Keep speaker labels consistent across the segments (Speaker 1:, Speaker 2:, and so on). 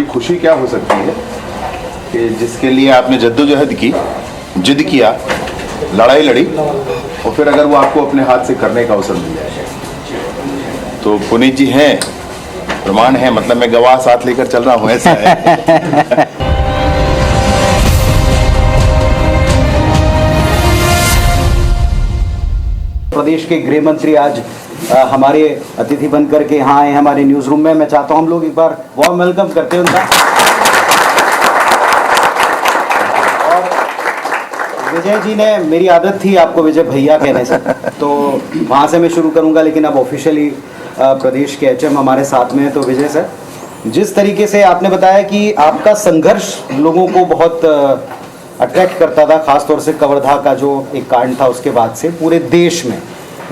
Speaker 1: खुशी क्या हो सकती है कि जिसके लिए आपने जद्दोजहद की, जिद किया, लड़ाई लड़ी, और फिर अगर वो आपको अपने हाथ से करने का अवसर मिल जाए। तो पुनीत जी हैं, प्रमाण है, मतलब मैं गवाह साथ लेकर चल रहा हूँ, ऐसा है।
Speaker 2: प्रदेश के गृह मंत्री आज हमारे अतिथि बनकर के यहाँ आए हमारे न्यूज रूम में। मैं चाहता हूँ हम लोग एक बार वार्म वेलकम करते हैं उनका। और विजय जी ने, मेरी आदत थी आपको विजय भैया कहने से, तो वहाँ से मैं शुरू करूँगा, लेकिन अब ऑफिशियली प्रदेश के एचएम हमारे साथ में हैं। तो विजय सर, जिस तरीके से आपने बताया कि आपका संघर्ष लोगों को बहुत अट्रैक्ट करता था, खासतौर से कवर्धा का जो एक कांड था उसके बाद से पूरे देश में,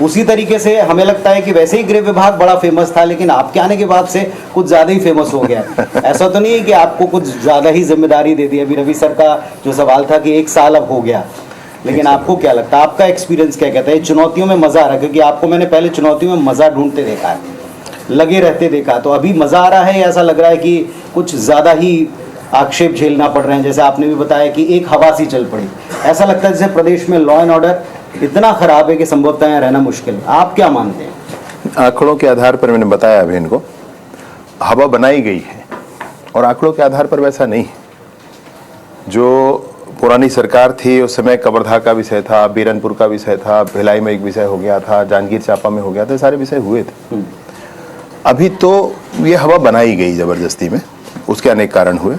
Speaker 2: उसी तरीके से हमें लगता है कि वैसे ही गृह विभाग बड़ा फेमस था, लेकिन आपके आने के बाद से कुछ ज़्यादा ही फेमस हो गया। ऐसा तो नहीं है कि आपको कुछ ज़्यादा ही जिम्मेदारी दे दी? अभी रवि सर का जो सवाल था कि 1 साल अब हो गया, लेकिन आपको क्या लगता है, आपका एक्सपीरियंस क्या कहता है? चुनौतियों में मज़ा आ रहा है? क्योंकि आपको मैंने पहले चुनौतियों में मज़ा ढूंढते देखा है, लगे रहते देखा, तो अभी मज़ा आ रहा है या ऐसा लग रहा है कि कुछ ज़्यादा ही आक्षेप झेलना पड़ रहे हैं? जैसे आपने भी बताया कि एक हवा सी चल पड़ी, ऐसा लगता है जैसे प्रदेश में लॉ एंड ऑर्डर इतना खराब है कि संभवतः यहाँ रहना मुश्किल है। आप क्या मानते हैं?
Speaker 1: आंकड़ों के आधार पर मैंने बताया अभी इनको, हवा बनाई गई है और आंकड़ों के आधार पर वैसा नहीं है। जो पुरानी सरकार थी उस समय कवर्धा का विषय था, बीरनपुर का विषय था, भिलाई में एक विषय हो गया था, जांजगीर चांपा में हो गया था, सारे विषय हुए थे। अभी तो ये हवा बनाई गई जबरदस्ती में, उसके अनेक कारण हुए।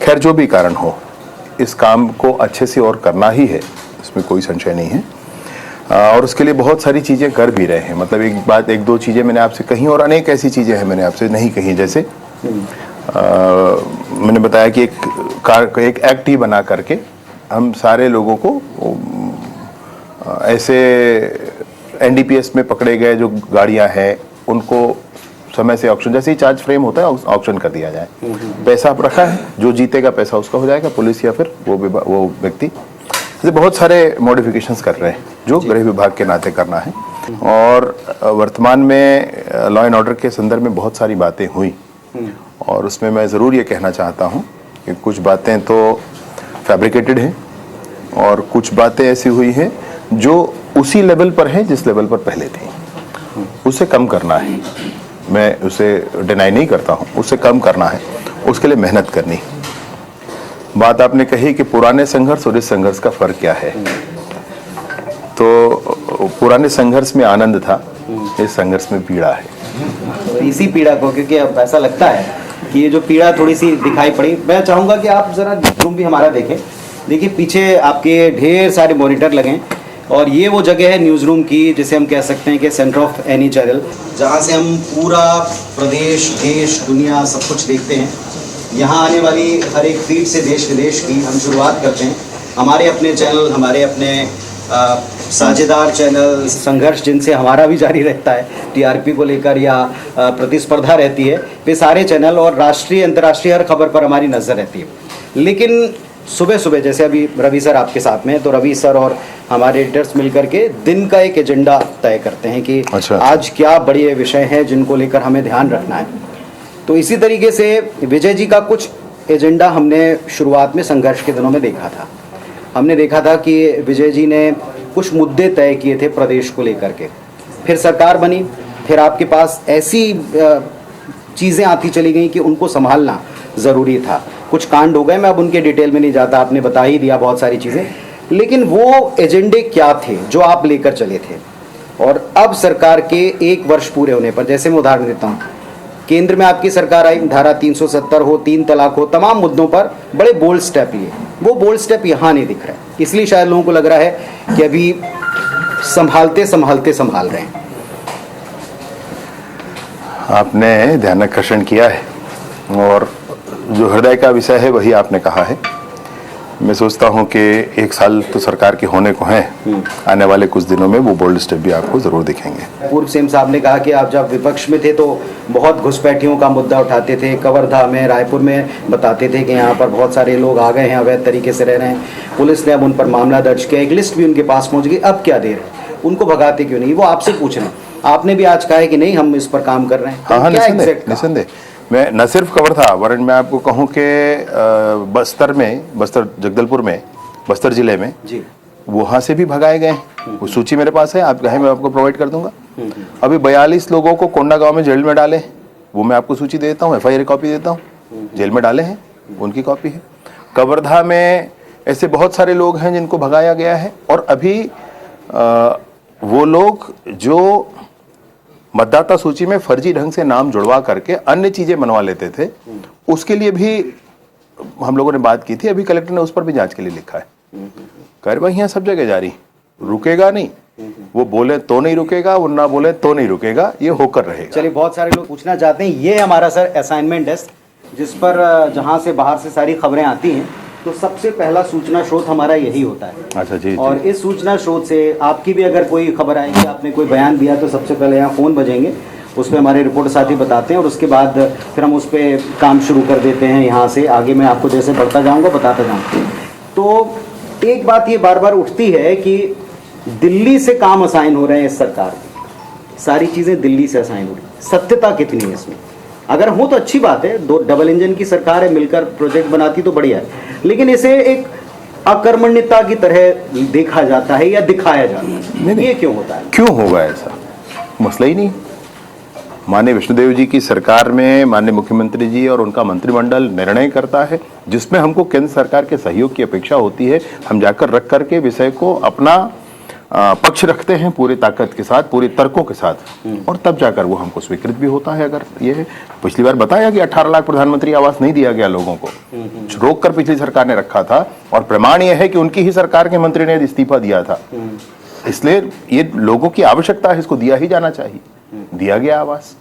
Speaker 1: खैर, जो भी कारण हो, इस काम को अच्छे से और करना ही है, इसमें कोई संशय नहीं है। और उसके लिए बहुत सारी चीज़ें कर भी रहे हैं। मतलब एक दो चीज़ें मैंने आपसे कही और अनेक ऐसी चीज़ें हैं मैंने आपसे नहीं कही। जैसे मैंने बताया कि एक एक्ट ही बना करके हम सारे लोगों को ऐसे एनडीपीएस में पकड़े गए जो गाड़ियां हैं उनको समय से ऑक्शन, जैसे ही चार्ज फ्रेम होता है ऑक्शन कर दिया जाए। पैसा आप रखा है, जो जीतेगा पैसा उसका हो जाएगा, पुलिस या फिर वो व्यक्ति। जैसे बहुत सारे मॉडिफिकेशंस कर रहे हैं जो गृह विभाग के नाते करना है। और वर्तमान में लॉ एंड ऑर्डर के संदर्भ में बहुत सारी बातें हुई और उसमें मैं ज़रूर ये कहना चाहता हूँ कि कुछ बातें तो फैब्रिकेटेड हैं और कुछ बातें ऐसी हुई हैं जो उसी लेवल पर हैं जिस लेवल पर पहले थी। उसे कम करना है, मैं उसे डिनाई नहीं करता हूँ, उसे कम करना है, उसके लिए मेहनत करनी। बात आपने कही कि पुराने संघर्ष और इस संघर्ष का फर्क क्या है, तो पुराने संघर्ष में आनंद था, इस संघर्ष में पीड़ा है।
Speaker 2: तो इसी पीड़ा को, क्योंकि अब ऐसा लगता है कि ये जो पीड़ा थोड़ी सी दिखाई पड़ी, मैं चाहूँगा कि आप ज़रा रूम भी हमारा देखें। देखिए पीछे आपके ढेर सारे मॉनिटर लगे हैं और ये वो जगह है न्यूज़ रूम की जिसे हम कह सकते हैं कि सेंटर ऑफ एनी चैनल, जहाँ से हम पूरा प्रदेश, देश, दुनिया सब कुछ देखते हैं। यहाँ आने वाली हर एक फीड से देश विदेश की हम शुरुआत करते हैं। हमारे अपने चैनल, हमारे अपने साझेदार चैनल, संघर्ष जिनसे हमारा भी जारी रहता है टीआरपी को लेकर या प्रतिस्पर्धा रहती है, वे सारे चैनल और राष्ट्रीय अंतर्राष्ट्रीय हर खबर पर हमारी नज़र रहती है। लेकिन सुबह सुबह जैसे अभी रवि सर आपके साथ में, तो रवि सर और हमारे एडिटर्स मिलकर के दिन का एक एजेंडा तय करते हैं कि आज क्या बड़े विषय हैं जिनको लेकर हमें ध्यान रखना है। तो इसी तरीके से विजय जी का कुछ एजेंडा हमने शुरुआत में संघर्ष के दिनों में देखा था। हमने देखा था कि विजय जी ने कुछ मुद्दे तय किए थे प्रदेश को लेकर के, फिर सरकार बनी, फिर आपके पास ऐसी चीज़ें आती चली गई कि उनको संभालना ज़रूरी था। कुछ कांड हो गए, मैं अब उनके डिटेल में नहीं जाता, आपने बता ही दिया बहुत सारी चीज़ें, लेकिन वो एजेंडे क्या थे जो आप लेकर चले थे? और अब सरकार के 1 वर्ष पूरे होने पर, जैसे मैं उदाहरण देता हूँ, केंद्र में आपकी सरकार आई, धारा 370 हो, 3 तलाक हो, तमाम मुद्दों पर बड़े बोल्ड स्टेप लिए। वो बोल्ड स्टेप यहाँ नहीं दिख रहा है, इसलिए शायद लोगों को लग रहा है कि अभी संभालते संभालते संभाल रहे हैं।
Speaker 1: आपने ध्यान आकर्षण किया है और जो हृदय का विषय है वही आपने कहा है। मैं सोचता हूं कि 1 साल तो सरकार के होने को हैं, आने वाले कुछ दिनों में वो बोल्ड स्टेप भी आपको जरूर दिखेंगे।
Speaker 2: पूर्व सीएम साहब ने कहा कि आप जब विपक्ष में थे तो बहुत घुसपैठियों का मुद्दा उठाते थे, कवर्धा में, रायपुर में बताते थे कि यहाँ पर बहुत सारे लोग आ गए हैं, अवैध तरीके से रह रहे हैं, पुलिस ने अब उन पर मामला दर्ज किया, एक लिस्ट भी उनके पास पहुँच गई। अब क्या देर है, उनको भगाते क्यों नहीं? वो आपसे पूछ रहे हैं। आपने भी आज कहा है कि नहीं हम इस पर काम कर रहे हैं।
Speaker 1: हाँ, निसंदेह मैं न सिर्फ कवर्धा वरन मैं आपको कहूं कि बस्तर जगदलपुर में, बस्तर जिले में
Speaker 2: जी
Speaker 1: वहां से भी भगाए गए हैं। वो सूची मेरे पास है, आप कहें मैं आपको प्रोवाइड कर दूंगा। अभी 42 लोगों को कोंडा गांव में जेल में डाले हैं, वो मैं आपको सूची दे देता हूँ, FIR कॉपी देता हूँ, जेल में डाले हैं, उनकी कॉपी है। कवर्धा में ऐसे बहुत सारे लोग हैं जिनको भगाया गया है। और अभी वो लोग जो मतदाता सूची में फर्जी ढंग से नाम जुड़वा करके अन्य चीजें बनवा लेते थे, उसके लिए भी हम लोगों ने बात की थी। अभी कलेक्टर ने उस पर भी जांच के लिए लिखा है। कार्रवाइयां सब जगह जारी, रुकेगा नहीं। वो बोले तो नहीं रुकेगा, वो ना बोले तो नहीं रुकेगा, ये होकर रहेगा।
Speaker 2: चलिए, बहुत सारे लोग पूछना चाहते हैं, ये हमारा सर असाइनमेंट डेस्क जिस पर जहां से बाहर से सारी खबरें आती हैं, तो सबसे पहला सूचना स्रोत हमारा यही होता है।
Speaker 1: अच्छा जी,
Speaker 2: और
Speaker 1: जी।
Speaker 2: इस सूचना स्रोत से आपकी भी अगर कोई खबर आएगी, आपने कोई बयान दिया, तो सबसे पहले यहाँ फ़ोन बजेंगे, उस पर हमारे रिपोर्टर साथी बताते हैं और उसके बाद फिर हम उस पर काम शुरू कर देते हैं। यहाँ से आगे मैं आपको जैसे बढ़ता जाऊँगा बताता जाऊँगा। तो एक बात ये बार बार उठती है कि दिल्ली से काम असाइन हो रहे हैं इस सरकार की, सारी चीज़ें दिल्ली से असाइन हो रही हैं। सत्यता कितनी है इसमें? अगर हो तो अच्छी बात है, दो डबल इंजन की सरकार है, मिलकर प्रोजेक्ट बनाती तो बढ़िया है, लेकिन इसे एक अकर्मण्यता की तरह देखा जाता है या दिखाया जाता है।
Speaker 1: नहीं।
Speaker 2: ये क्यों होता है?
Speaker 1: क्यों होगा ऐसा? मसला ही नहीं। माननीय विष्णुदेव जी की सरकार में माननीय मुख्यमंत्री जी और उनका मंत्रिमंडल निर्णय करता है, जिसमें हमको केंद्र सरकार के सहयोग की अपेक्षा होती है। हम जाकर रख करके विषय को अपना पक्ष रखते हैं पूरी ताकत के साथ, पूरी तर्कों के साथ, और तब जाकर वो हमको स्वीकृत भी होता है। अगर ये है, पिछली बार बताया कि 18 लाख प्रधानमंत्री आवास नहीं दिया गया लोगों को, रोक कर पिछली सरकार ने रखा था, और प्रमाण ये है कि उनकी ही सरकार के मंत्री ने इस्तीफा दिया था। इसलिए ये लोगों की आवश्यकता है, इसको दिया ही जाना चाहिए। दिया गया आवास,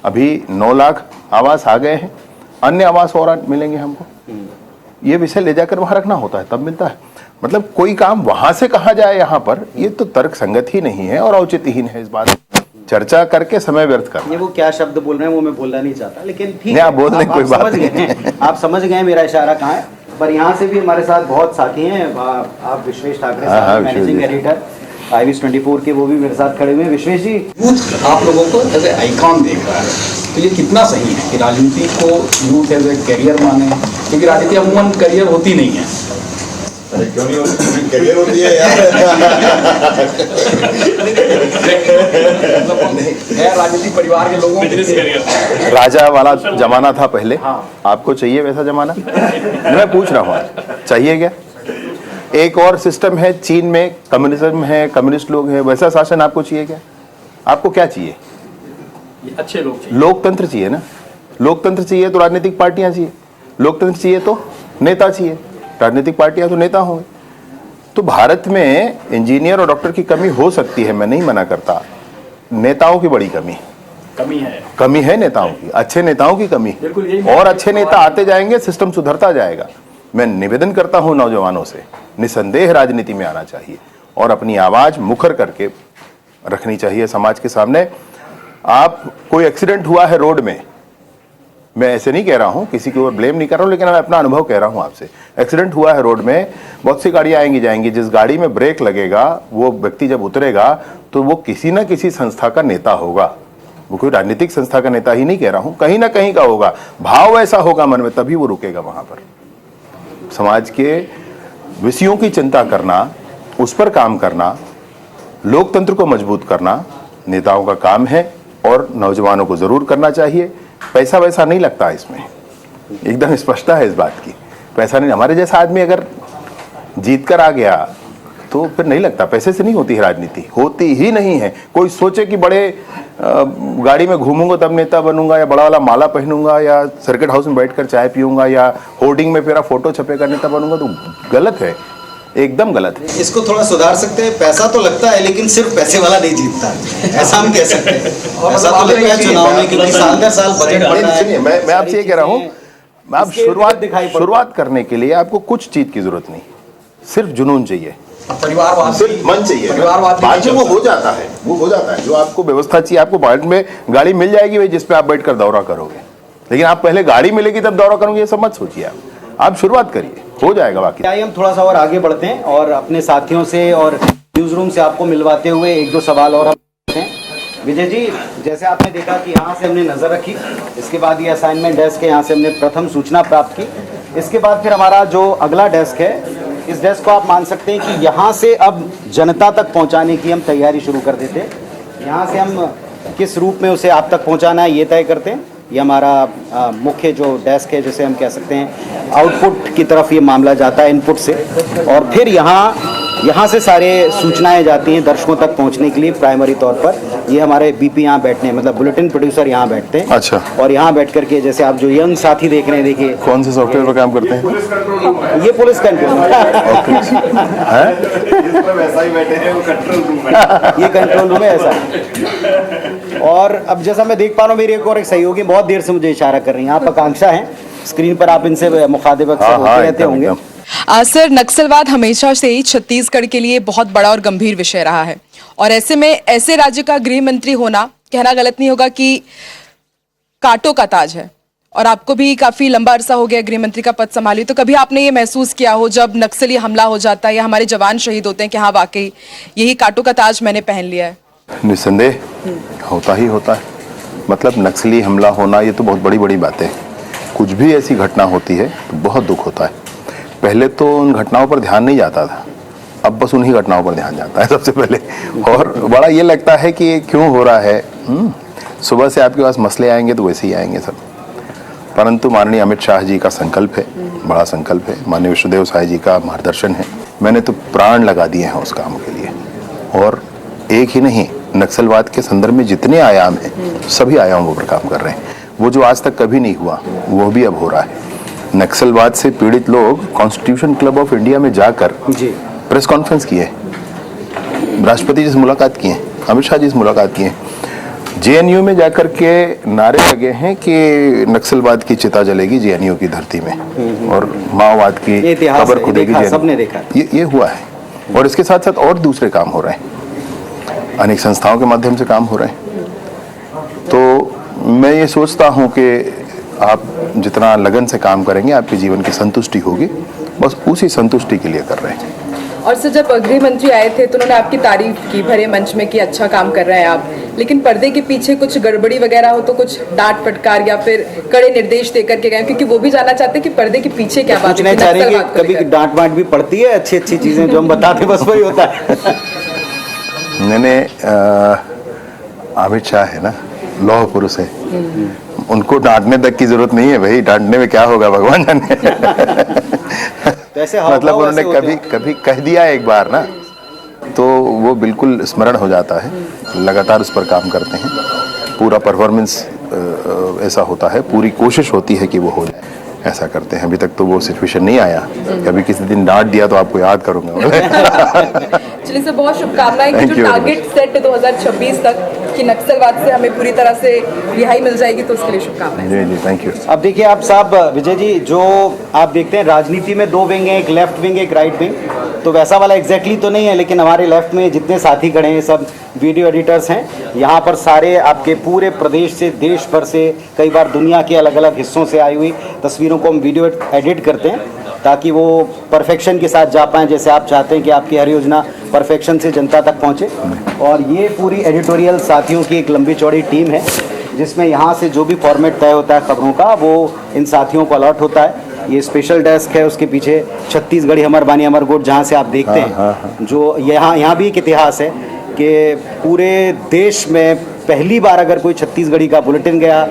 Speaker 1: अभी 9 लाख आवास आ गए हैं, अन्य आवास और मिलेंगे हमको। ये विषय ले जाकर वहां रखना होता है, तब मिलता है। मतलब कोई काम वहां से कहा जाए यहाँ पर, ये तो तर्क संगत ही नहीं है और औचित्यहीन है। इस बात चर्चा करके समय व्यर्थ करना।
Speaker 2: ये वो क्या शब्द बोल रहे हैं वो मैं बोलना नहीं चाहता, लेकिन ठीक
Speaker 1: नहीं, आप बोल दें, कोई बात नहीं।
Speaker 2: आप समझ गए मेरा इशारा कहाँ है। पर यहाँ से भी हमारे साथ बहुत साथी हैं। आप विश्वेश ठाकरे साहब, मैनेजिंग एडिटर IVS 24 के, वो भी मेरे साथ खड़े हुए हैं। विश्वेश जी,
Speaker 3: यूथ आप लोगों को एज ए आइकॉन देख रहा है, तो ये कितना सही है कि राजनीति को यूथ एज ए करियर माने? क्योंकि राजनीति अमूमन करियर होती नहीं है।
Speaker 4: अरे क्यों नहीं होती? करियर होती है यार।
Speaker 3: है राजनीतिक परिवार के लोगों को
Speaker 1: राजा वाला जमाना था पहले। आपको चाहिए वैसा जमाना? मैं पूछ रहा हूँ, चाहिए क्या? एक और सिस्टम है, चीन में कम्युनिज्म है, कम्युनिस्ट लोग हैं, वैसा शासन आपको चाहिए क्या? आपको क्या चाहिए?
Speaker 3: अच्छे लोग चाहिए।
Speaker 1: लोकतंत्र चाहिए ना। लोकतंत्र चाहिए तो राजनीतिक पार्टियां चाहिए, लोकतंत्र चाहिए तो नेता चाहिए, राजनीतिक पार्टियां तो नेता होंगे। तो भारत में इंजीनियर और डॉक्टर की कमी हो सकती है, मैं नहीं मना करता। नेताओं की बड़ी कमी है नेताओं की, अच्छे नेताओं की कमी है। और अच्छे नेता आते जाएंगे, सिस्टम सुधरता जाएगा। मैं निवेदन करता हूं नौजवानों से, निसंदेह राजनीति में आना चाहिए और अपनी आवाज मुखर करके रखनी चाहिए समाज के सामने। आप कोई एक्सीडेंट हुआ है रोड में, मैं ऐसे नहीं कह रहा हूं, किसी के ऊपर ब्लेम नहीं कर रहा हूं, लेकिन मैं अपना अनुभव कह रहा हूं आपसे। एक्सीडेंट हुआ है रोड में, बहुत सी गाड़ियां आएंगी जाएंगी, जिस गाड़ी में ब्रेक लगेगा वो व्यक्ति जब उतरेगा तो वो किसी न किसी संस्था का नेता होगा। वो कोई राजनीतिक संस्था का नेता ही नहीं कह रहा हूं, कहीं ना कहीं का होगा, भाव ऐसा होगा मन में, तभी वो रुकेगा वहां पर। समाज के विषयों की चिंता करना, उस पर काम करना, लोकतंत्र को मजबूत करना नेताओं का काम है और नौजवानों को जरूर करना चाहिए। पैसा वैसा नहीं लगता इसमें, एकदम स्पष्टता है इस बात की। पैसा नहीं, हमारे जैसा आदमी अगर जीत कर आ गया तो फिर नहीं लगता। पैसे से नहीं होती है राजनीति, होती ही नहीं है। कोई सोचे कि बड़े गाड़ी में घूमूंगा तब नेता बनूंगा, या बड़ा वाला माला पहनूंगा, या सर्किट हाउस में बैठकर चाय पीऊंगा, या होर्डिंग में मेरा फोटो छपेगा नेता बनूंगा, तो गलत है, एकदम गलत है।
Speaker 2: इसको थोड़ा सुधार सकते हैं। पैसा तो लगता है, लेकिन सिर्फ पैसे वाला नहीं जीतता, ऐसा हम कह सकते हैं। पैसा तो लगता है चुनाव में, क्योंकि साल दर साल बजट बढ़ता है।
Speaker 1: सुनिए, मैं आपसे ये कह रहा हूँ, आप शुरुआत करने के लिए आपको कुछ चीज की जरूरत नहीं, सिर्फ जुनून चाहिए,
Speaker 3: परिवारवाद,
Speaker 1: सिर्फ मन चाहिए।
Speaker 3: परिवारवाद
Speaker 1: बाद में वो हो जाता है, वो हो जाता है। जो आपको व्यवस्था चाहिए, आपको बाद में गाड़ी मिल जाएगी भाई, जिसपे आप बैठकर दौरा करोगे, लेकिन आप पहले गाड़ी मिलेगी तब दौरा करोगे, ये सब मत सोचिए। आप शुरुआत करिए, हो जाएगा बाकी।
Speaker 2: हम थोड़ा सा और आगे बढ़ते हैं और अपने साथियों से और न्यूज रूम से आपको मिलवाते हुए एक दो सवाल और हम करते हैं। विजय जी, जैसे आपने देखा कि यहाँ से हमने नज़र रखी, इसके बाद ये असाइनमेंट डेस्क है, यहाँ से हमने प्रथम सूचना प्राप्त की। इसके बाद फिर हमारा जो अगला डेस्क है, इस डेस्क को आप मान सकते हैं कि यहाँ से अब जनता तक पहुँचाने की हम तैयारी शुरू कर देते हैं। यहाँ से हम किस रूप में उसे आप तक पहुँचाना है ये तय करते हैं। ये हमारा मुख्य जो डेस्क है, जिसे हम कह सकते हैं आउटपुट की तरफ ये मामला जाता है इनपुट से, और फिर यहाँ से सारे सूचनाएं जाती हैं दर्शकों तक पहुंचने के लिए। प्राइमरी तौर पर ये हमारे बीपी यहाँ बैठते हैं, मतलब बुलेटिन प्रोड्यूसर यहाँ बैठते हैं।
Speaker 1: अच्छा। और
Speaker 2: यहाँ बैठ करके जैसे आप जो यंग साथी देख रहे हैं, देखिए
Speaker 1: कौन से सॉफ्टवेयर पर काम करते हैं?
Speaker 2: ये पुलिस कंट्रोल
Speaker 1: है,
Speaker 4: वैसा ही बैठे हैं वो कंट्रोल रूम है।
Speaker 2: ये कंट्रोल रूम है ऐसा। और अब जैसा मैं देख पा रहा हूँ, मेरी एक और एक सहयोगी बहुत देर से मुझे इशारा कर रही हैं, आप आकांक्षा हैं, स्क्रीन पर आप इनसे मुखातिब अक्सर होते रहते होंगे।
Speaker 5: सर, नक्सलवाद हमेशा से ही छत्तीसगढ़ के लिए बहुत बड़ा और गंभीर विषय रहा है, और ऐसे में ऐसे राज्य का गृह मंत्री होना, कहना गलत नहीं होगा कि कांटों का ताज है, और आपको भी काफी लंबा अरसा हो गया गृह मंत्री का पद संभाली। तो कभी आपने ये महसूस किया हो जब नक्सली हमला हो जाता है या हमारे जवान शहीद होते हैं कि हाँ वाकई यही कांटों का ताज मैंने पहन लिया है?
Speaker 1: निस्संदेह होता ही होता है। मतलब नक्सली हमला होना ये तो बहुत बड़ी बड़ी बात है। कुछ भी ऐसी घटना होती है तो बहुत दुख होता है। पहले तो उन घटनाओं पर ध्यान नहीं जाता था, अब बस उन्हीं घटनाओं पर ध्यान जाता है सबसे पहले। और बड़ा ये लगता है कि क्यों हो रहा है। सुबह से आपके पास मसले आएंगे तो वैसे ही आएंगे सब, परंतु माननीय अमित शाह जी का संकल्प है, बड़ा संकल्प है, माननीय विष्णुदेव साय जी का मार्गदर्शन है। मैंने तो प्राण लगा दिए हैं उस काम के लिए। और एक ही नहीं, नक्सलवाद के संदर्भ में जितने आयाम हैं सभी आयामों पर काम कर रहे हैं। वो जो आज तक कभी नहीं हुआ वो भी अब हो रहा है। नक्सलवाद से पीड़ित लोग कॉन्स्टिट्यूशन क्लब ऑफ इंडिया में जाकर प्रेस कॉन्फ्रेंस किए, राष्ट्रपति जी से मुलाकात किए, अमित शाह जी से मुलाकात किए, जेएनयू में जाकर के नारे लगे हैं कि नक्सलवाद की चिता जलेगी जेएनयू की धरती में और माओवाद की खबर खुदेगी।
Speaker 2: सबने देखा
Speaker 1: ये हुआ है। और इसके साथ साथ और दूसरे काम हो रहे हैं, अनेक संस्थाओं के माध्यम से काम हो रहे हैं। तो मैं ये सोचता हूँ कि आप जितना लगन से काम करेंगे आपके जीवन की संतुष्टि होगी, बस उसी संतुष्टि के लिए कर रहे हैं।
Speaker 5: और सर, जब गृह मंत्री आए थे तो उन्होंने आपकी तारीफ की भरे मंच में कि अच्छा काम कर रहे हैं आप, लेकिन पर्दे के पीछे कुछ गड़बड़ी वगैरह हो तो कुछ डांट फटकार या फिर कड़े निर्देश देकर के गए, क्योंकि वो भी जानना चाहते हैं कि पर्दे के पीछे क्या बात है।
Speaker 2: कभी डांट वाट भी पड़ती है, अच्छी अच्छी चीजें जो हम बताते बस वही होता है।
Speaker 1: मैंने अमित शाह है ना, लौह पुरुष है, उनको डांटने तक की जरूरत नहीं है भाई, डांटने में क्या होगा भगवान जाने। मतलब उन्होंने कभी कह दिया एक बार ना, तो वो बिल्कुल स्मरण हो जाता है। लगातार उस पर काम करते हैं, पूरा परफॉर्मेंस ऐसा होता है, पूरी कोशिश होती है कि वो हो जाए, ऐसा करते हैं। अभी तक तो वो सिचुएशन नहीं आया, कभी किसी दिन डांट दिया तो आपको याद करूंगा।
Speaker 5: चलिए सर, बहुत शुभकामनाएं कि जो टारगेट सेट 2026 तक कि नक्सलवाद से हमें पूरी तरह से रिहाई मिल जाएगी, तो उसके लिए शुभकामनाएं।
Speaker 1: जी जी, थैंक यू।
Speaker 2: अब देखिए आप साहब, विजय जी, जो आप देखते हैं राजनीति में दो विंग है, एक लेफ्ट विंग एक राइट विंग, तो वैसा वाला एग्जैक्टली तो नहीं है, लेकिन हमारे लेफ्ट में जितने साथी खड़े हैं सब वीडियो एडिटर्स हैं। यहाँ पर सारे आपके पूरे प्रदेश से, देश भर से, कई बार दुनिया के अलग अलग हिस्सों से आई हुई तस्वीरों को हम वीडियो एडिट करते हैं ताकि वो परफेक्शन के साथ जा पाएँ, जैसे आप चाहते हैं कि आपकी हर योजना परफेक्शन से जनता तक पहुँचे। और ये पूरी एडिटोरियल साथियों की एक लंबी चौड़ी टीम है, जिसमें यहाँ से जो भी फॉर्मेट तय होता है खबरों का, वो इन साथियों को अलॉट होता है। ये स्पेशल डेस्क है, उसके पीछे छत्तीसगढ़ी हमर बानी हमर गोट, जहाँ से आप देखते हैं, जो यहाँ भी एक इतिहास है कि पूरे देश में पहली बार अगर कोई छत्तीसगढ़ी का बुलेटिन गया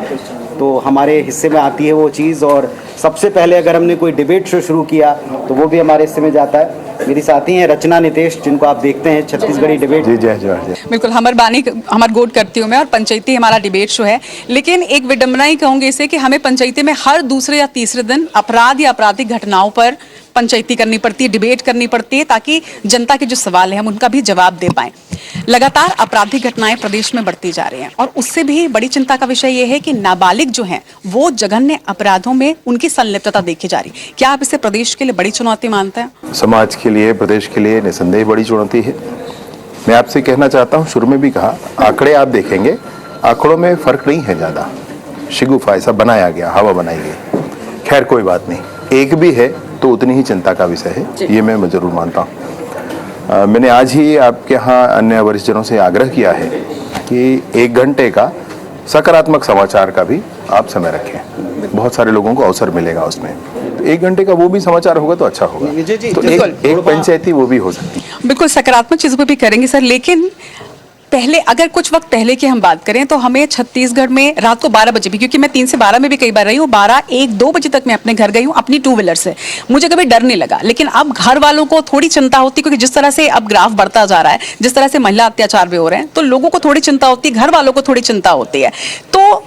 Speaker 2: तो हमारे हिस्से में आती है वो चीज़। और सबसे पहले अगर हमने कोई डिबेट शो शुरू किया तो वो भी हमारे हिस्से में जाता है। मेरी साथी हैं रचना नितेश, जिनको आप देखते हैं छत्तीसगढ़ी डिबेट।
Speaker 1: जी जी जी,
Speaker 6: बिल्कुल हमर गोट करती हूँ मैं, और पंचायती हमारा डिबेट शो है। लेकिन एक विडम्बना ही कहूँगी इसे कि हमें पंचायती में हर दूसरे या तीसरे दिन अपराध या आपराधिक घटनाओं पर पंचायती करनी पड़ती है, डिबेट करनी पड़ती है, ताकि जनता के जो सवाल हैं हम उनका भी जवाब दे पाएं। लगातार आपराधिक घटनाएं प्रदेश में बढ़ती जा रही हैं, और उससे भी बड़ी चिंता का विषय ये है कि नाबालिग जो हैं वो जघन्य अपराधों में उनकी संलिप्तता देखी जा रही। क्या आप इसे प्रदेश के लिए बड़ी चुनौती मानते हैं?
Speaker 1: समाज के लिए, प्रदेश के लिए निसंदेह बड़ी चुनौती है। मैं आपसे कहना चाहता हूँ, शुरू में भी कहा, आंकड़े आप देखेंगे, आंकड़ों में फर्क नहीं है ज़्यादा, शिगुफा ऐसा बनाया गया, हवा बनाई गई। खैर कोई बात नहीं, एक भी है तो उतनी ही चिंता का विषय है, ये मैं जरूर मानता हूँ। मैंने आज ही आपके यहाँ अन्य वरिष्ठ जनों से आग्रह किया है कि 1 घंटे का सकारात्मक समाचार का भी आप समय रखें, बहुत सारे लोगों को अवसर मिलेगा उसमें। तो 1 घंटे का वो भी समाचार होगा तो अच्छा होगा।
Speaker 2: विजय जी,
Speaker 1: तो एक पंचायती वो भी हो सकती है।
Speaker 6: बिल्कुल सकारात्मक चीज़ों पे भी करेंगे सर, लेकिन पहले अगर कुछ वक्त पहले की हम बात करें तो हमें छत्तीसगढ़ में रात को 12 बजे भी, क्योंकि मैं 3 से 12 में भी कई बार रही हूँ, 12, 1, 2 बजे तक मैं अपने घर गई हूँ अपनी 2 व्हीलर से, मुझे कभी डर नहीं लगा। लेकिन अब घर वालों को थोड़ी चिंता होती, क्योंकि जिस तरह से अब ग्राफ बढ़ता जा रहा है, जिस तरह से महिला अत्याचार भी हो रहे हैं, तो लोगों को थोड़ी चिंता होती है, घर वालों को थोड़ी चिंता होती है। तो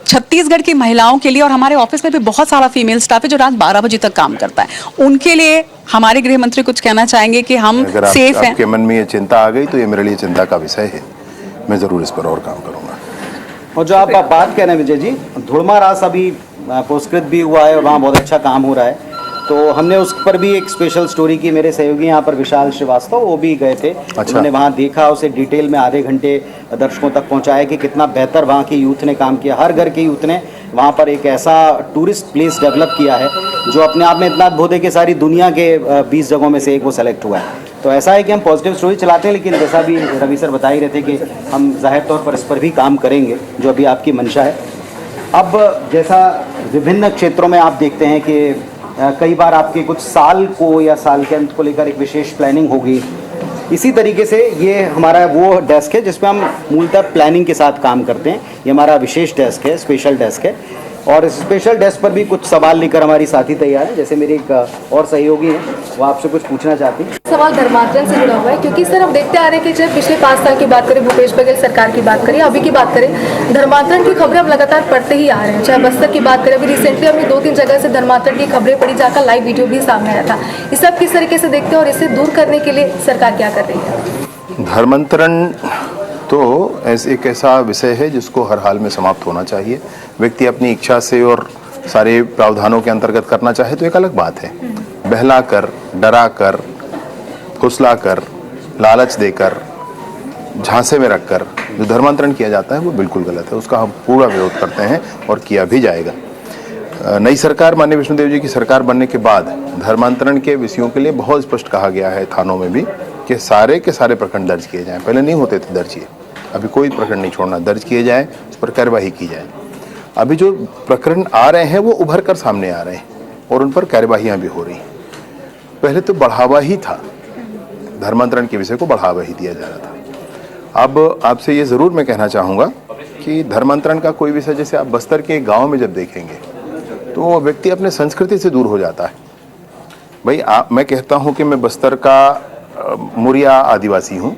Speaker 6: छत्तीसगढ़ की महिलाओं के लिए, और हमारे ऑफिस में भी बहुत सारा फीमेल स्टाफ है जो रात 12 बजे तक काम करता है, उनके लिए हमारे गृह मंत्री कुछ कहना चाहेंगे कि हम सेफ हैं?
Speaker 1: आपके मन में ये चिंता आ गई तो ये मेरे लिए चिंता का विषय है, मैं जरूर इस पर और काम करूंगा।
Speaker 2: और जो आप बात कह रहे हैं विजय जी, धुड़मा रास अभी पुरस्कृत भी हुआ है और वहाँ बहुत अच्छा काम हो रहा है, तो हमने उस पर भी एक स्पेशल स्टोरी की। मेरे सहयोगी यहाँ पर विशाल श्रीवास्तव, वो भी गए थे।
Speaker 1: अच्छा।
Speaker 2: उन्होंने वहाँ देखा, उसे डिटेल में आधे घंटे दर्शकों तक पहुँचाया कि कितना बेहतर वहाँ की यूथ ने काम किया। हर घर के यूथ ने वहाँ पर एक ऐसा टूरिस्ट प्लेस डेवलप किया है जो अपने आप में इतना अद्भुत है कि सारी दुनिया के 20 जगहों में से एक वो सेलेक्ट हुआ है। तो ऐसा है कि हम पॉजिटिव स्टोरी चलाते हैं, लेकिन जैसा भी रवि सर बता ही रहे थे कि हम जाहिर तौर पर इस पर भी काम करेंगे जो अभी आपकी मंशा है। अब जैसा विभिन्न क्षेत्रों में आप देखते हैं कि कई बार आपके कुछ साल को या साल के अंत को लेकर एक विशेष प्लानिंग होगी, इसी तरीके से ये हमारा वो डेस्क है जिसमें हम मूलतः प्लानिंग के साथ काम करते हैं। ये हमारा विशेष डेस्क है, स्पेशल डेस्क है, और इस स्पेशल डेस्क पर भी कुछ सवाल लेकर हमारी साथी तैयार है। जैसे मेरी एक और सहयोगी है, वो आपसे कुछ पूछना चाहती है।
Speaker 7: सवाल धर्मांतरण से जुड़ा हुआ है, क्योंकि सर हम देखते आ रहे हैं कि जब पिछले 5 साल की बात करें, भूपेश बघेल सरकार की बात करें, अभी की बात करें, धर्मांतरण की खबरें हम लगातार पढ़ते ही आ रहे हैं। चाहे बस्तर की बात करें, अभी रिसेंटली हमने 2-3 जगह से धर्मांतरण की खबरें पढ़ी, जाकर लाइव वीडियो भी सामने आया था। इस सब किस तरीके से देखते हैं और इसे दूर करने के लिए सरकार क्या कर रही है?
Speaker 1: धर्मांतरण तो एक ऐसा विषय है जिसको हर हाल में समाप्त होना चाहिए। व्यक्ति अपनी इच्छा से और सारे प्रावधानों के अंतर्गत करना चाहे तो एक अलग बात है। बहला कर, डरा कर, फुसला कर, लालच देकर, झांसे में रखकर जो धर्मांतरण किया जाता है वो बिल्कुल गलत है। उसका हम पूरा विरोध करते हैं और किया भी जाएगा। नई सरकार, माननीय विष्णुदेव जी की सरकार बनने के बाद धर्मांतरण के विषयों के लिए बहुत स्पष्ट कहा गया है थानों में भी कि सारे के सारे प्रकरण दर्ज किए जाएं। पहले नहीं होते थे दर्ज, ये अभी कोई प्रकरण नहीं छोड़ना, दर्ज किए जाएं, उस पर कार्यवाही की जाए। अभी जो प्रकरण आ रहे हैं वो उभर कर सामने आ रहे हैं और उन पर कार्यवाहियां भी हो रही हैं। पहले तो बढ़ावा ही था, धर्मांतरण के विषय को बढ़ावा ही दिया जा रहा था। अब आपसे ये ज़रूर मैं कहना चाहूँगा कि धर्मांतरण का कोई विषय, जैसे आप बस्तर के गाँव में जब देखेंगे तो वो व्यक्ति अपने संस्कृति से दूर हो जाता है। भाई मैं कहता हूँ कि मैं बस्तर का मुरिया आदिवासी हूँ,